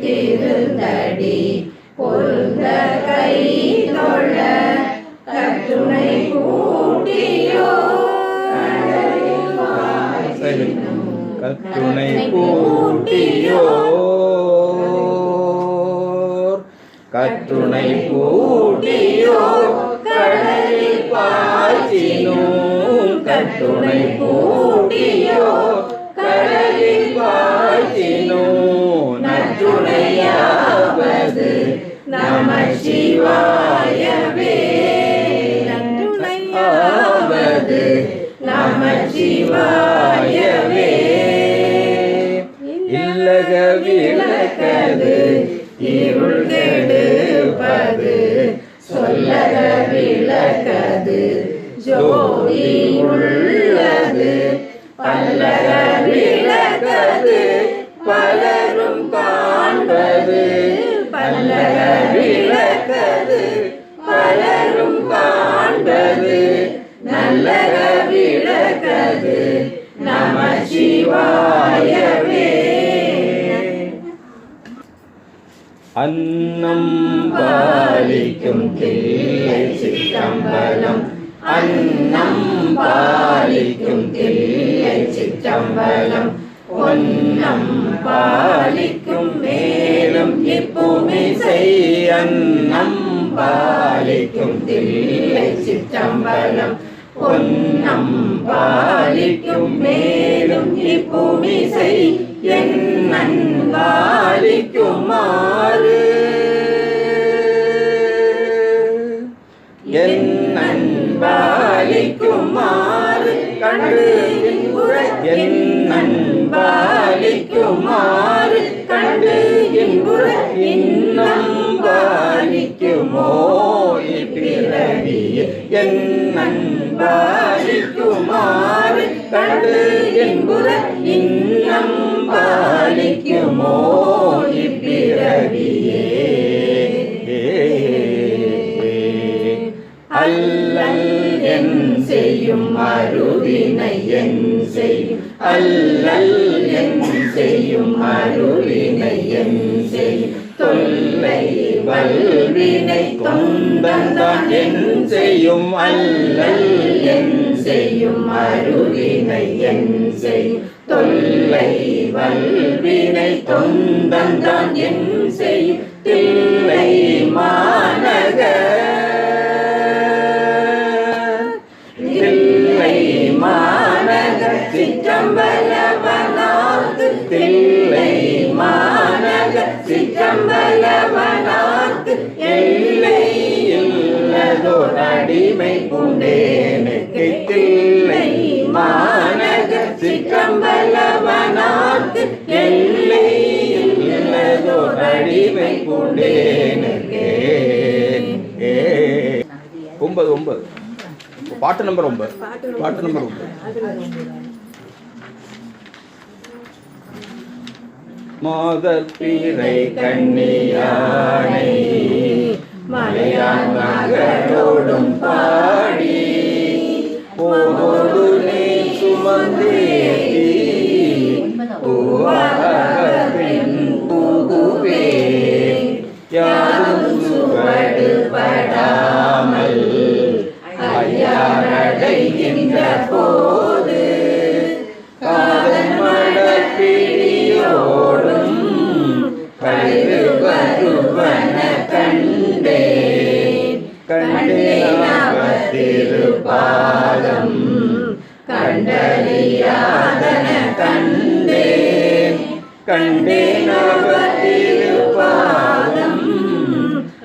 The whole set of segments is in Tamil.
திருந்தடி பொருந்த கை தொழ கட்டுணை கூட்டியோ கட்டுணை கூட்டியோ கட்டுணை கூட்டியோ கடலில் பாய்ச்சினோம் கட்டுணை கூட்டியோ கடலில் பாய்ச்சினோம் நற்றுணையாவது நம சிவாயவே நற்றுணையாவது நம சிவாயவே இல்லக விளக்கது இருள் கெடுப்பது சொல்லக விளக்கது ஜோதி உள்ளது பல்லக விளக்கது பலரும் காண்பது பல்லக விளக்கது பலரும் காண்பது நல்லக விளக்கது நம சிவாயவே அன்னம் பாலிக்கும் தில்லை சிற்றம்பலம் அன்னம் பாலிக்கும் தில்லை சிற்றம்பலம் பொன்னம் பாலிக்கும் மேலும் இப்பூமி செய் அன்னம் பாலிக்கும் தில்லை சிற்றம்பலம் பொன்னம் பாலிக்கும் மேலும் இப்பூமி செய் என்னன் பாலிக்குமாறு என்னன் பாலிக்குமாறு கண்டு இன்புரை என்னன் பாலிக்குமாறு கண்டு இன்புரை இன்னம் பாலிக்குமோ இப்பிறவியே என்னன் பாலிக்குமாறு கண்டு இன்புரை இன்னம் பாலிக்குமோ இப்பிறவியே அல்லல் என் செய்யும் அருவினை என் செய்யும் அல்லல் என் செய்யும் அருவினை என் செய்யும் தொல்லை வல்வினை தொந்தந்தான் என் செய்யும் அல்லல் என் செய்யும் அருவினை என் செய்யும் தொல்லை வல்வினை தொந்தந்தான் என் செய்யும் தில்லை மாநக தில்லை மாநக சிற்றம்பலவனார்க்கு தில்லை மாநக சிற்றம்பலவனார்க்கு எல்லை இல்லதோர் அடிமை புண்டேனுக்கு தில்லை மாநக சிற்றம்பலவனார்க்கு எல்லை இல்லதோர் அடிமை புண்டேனுக்கு 9 பாட்டு நம்பர் 9 பாட்டு நம்பர் 9 மாதப்பிறை கண்ணியானை மலையான் மகளோடும் பாடி போது நீ சுமந்தேடி பூவாகவின் புகுவே யாரும் சுவடுபடாமல் ஐயாரடைகின்ற போது காதல் மலப்பிடியோடும் கழிவு வருவன கண்டேன் கண்டேன் திருப்பாதம் கண்டறியாதன கண்டேன் கண்டேன் திருப்பாதம்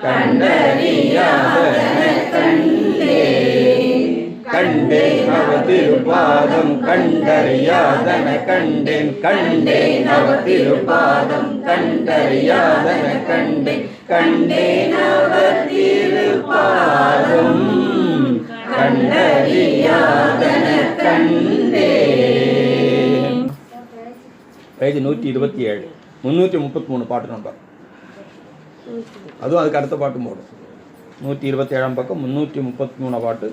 கண்டறியாதன கண்டேன் கண்டேன் திருப்பாதம் கண்டறியாதன கண்டேன் கண்டேன் திருப்பாதம் கண்டறியாதன கண்டேன் கண்டேன் திருப்பாதம் கண்டறியாதன கண்டேன். பேஜ் 127 333 பாட்டு நம்பர். அதுவும் அதுக்கு அடுத்த பாட்டு போடும். 127 பக்கம் 333 பாட்டு.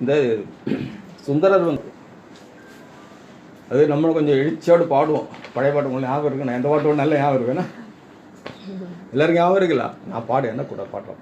இந்த சுந்தரர் வந்து அது நம்ம கொஞ்சம் எழுச்சியோடு பாடுவோம். பழைய பாட்டு உங்களுக்கு ஞாபகம் இருக்கு. நான் எந்த பாட்டு நல்ல ஞாபகம் இருக்குன்னா எல்லாருக்கும் ஞாபகம் இருக்குல்ல? நான் பாடு என்ன கூட பாடுறோம்.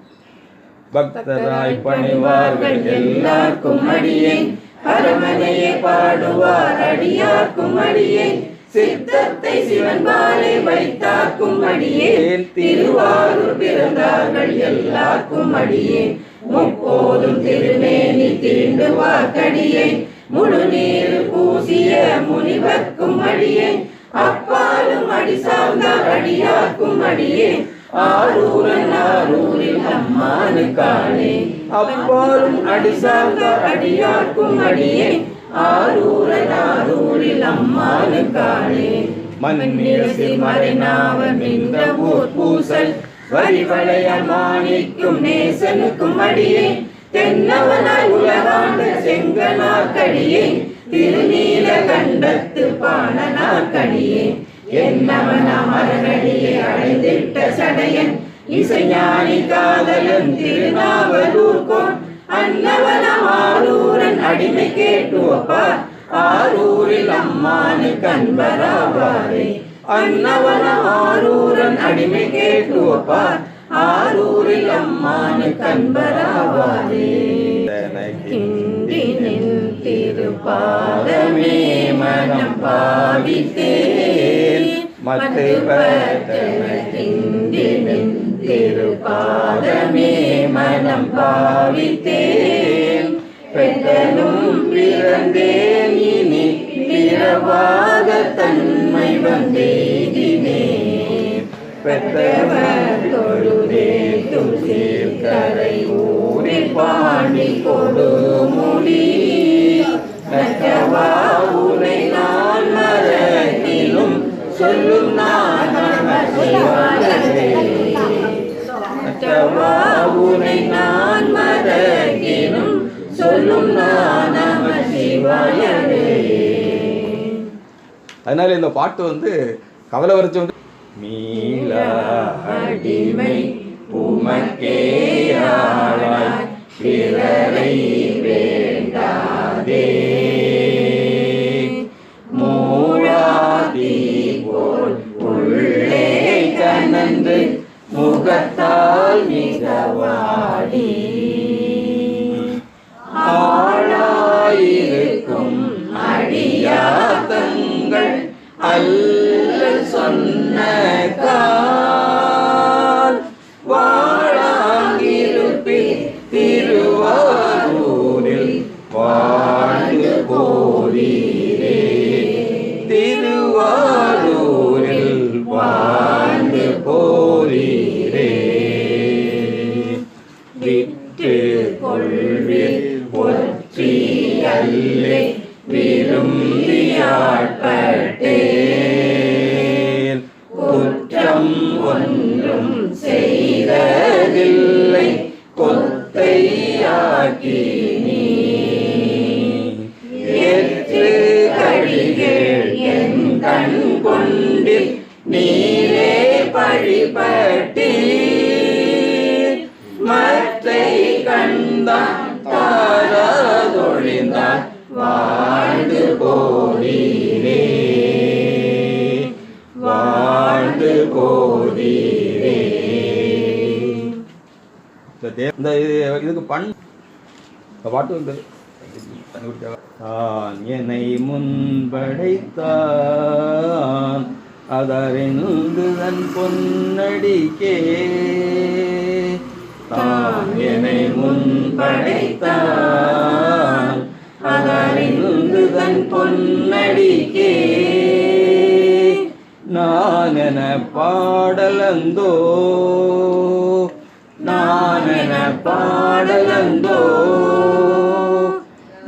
பக்தராய் பணிவார்கள் எல்லாருக்கும் அடியேன், அரமனையே பாடுவார் அடியார்க்கும் அடியேன், சித்தத்தை சிவன் பாலே வைத்தார்க்கும் அடியேன், திருவாரூர் பிறந்தார்கள் எல்லாருக்கும் அடியேன், முப்போதும் திருமேனி தீண்டுவார் கடியேன், முழு நீர் பூசிய முனிவர்க்கும் அடியேன், அப்பாலும் அடி சார்ந்த அடியார்க்கும் அடியேன், ஆரூரன் ஆரூரில் அம்மானுக்கானே, அப்பாலும் அடி சார்ந்த அடியார்க்கும் அடியேன், ஆரூரன் ஆரூரில் அம்மானுக்கானே, மண்ணிரசி மறைநாவன் இந்த ஊர் பூசல் வரிவளைய மாணிக்கும் நேசனுக்கும் அடியேன், தென்னவனாய் உலகாண்ட செங்கனார்க்கடியேன், திருநீல கண்டத்து பாணனார்க்கடியேன், என்னவன மரணடியை அடைந்திட்ட சடையன் இசைஞானி காதலன் திருநாவலூர்கோன், அன்னவன ஆரூரன் அடிமை கேட்டுவப்பார், ஆரூரில் அம்மானு கண்பராவாரே, அன்னவன ஆரூரன் அடிமை கேட்டுவப்பார், ஆரூரில் அம்மானு கண்பராவாரே, கிண்டினின் திருப்பாதமே மனம் பாவித்தேன், மத்து கிண்டினின் திருப்பாதமே மனம் பாவித்தேன், பெற்றலும் பிறந்தேன் இனி பிறவாத தன்மை வந்தேதினேன், பெற்றவர் தொழுதேத்தும் சீர்கரை ஊரில் பாண்டி கொடுமுடி, நற்றவா உனை நான் மறக்கிலும் சொல்லும் நான் நம சிவாயவே, நற்றவா உனை நான் மறக்கிலும் சொல்லும் நான் நம சிவாயவே. அதனால இந்த பாட்டு வந்து கவலை வரைச்சு வந்து மீளா அடிமை உமக்கேயாவாய் பிறரை வேண்டாதே, மூழாதி போல் உள்ளே கனந்து முகத்தால் மிகவாடி, ஆளாயிருக்கும் அடியாதங்கள் அல்ல சொன்ன கால், வாழாங்கிருப்பில் திருவாரூரில் வாழ்ந்து போதீரே, திருவாரூரில் வாழ்ந்து போதீரே, விட்டு கொள்வில் ஒற்றி அல்லே விரும்பியாட்பட்டேன், குற்றம் ஒன்றும் செய்ததில்லை கொத்தையாக்கி நீ, ஏற்று கழிகள் என் கண் கொண்டில் நீரே பழிபட்டீர், மற்றை கண்டான் தாராதொழிந்தான் வாழ்ந்து போதீரே, வாழ்ந்து போதீரே. இந்த இதுக்கு இந்த பாட்டு வந்து தான் என்னை முன்படைத்தான் அதறிந்து தன் பொன்னடிக்கே, தான் என்னை முன்படைத்தான் அதறிந்து தன் பொன்னடிக்கே, நான் என பாடலந்தோ, நான் என பாடலந்தோ,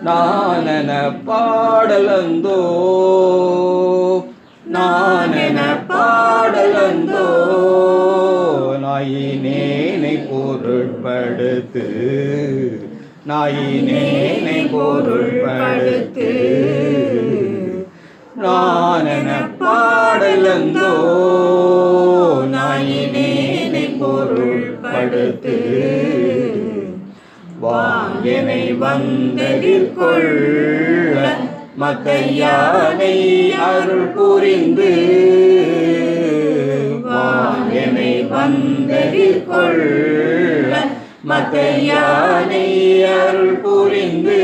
நான் என பாடலந்தோ, நான் என பாடலந்தோ, நாயினேனை பொருட்படுத்து, நாயினேனை பொருட்படுத்து, நான் என பாடலந்தோ, நாயினேனை பொருட்படுத்து, வாங்கினை வந்தெதிர்கொள்ள மத்தையானை அருள் புரிந்து வானை வந்தெதிர்கொள்ள மத்தையானை அருள் புரிந்து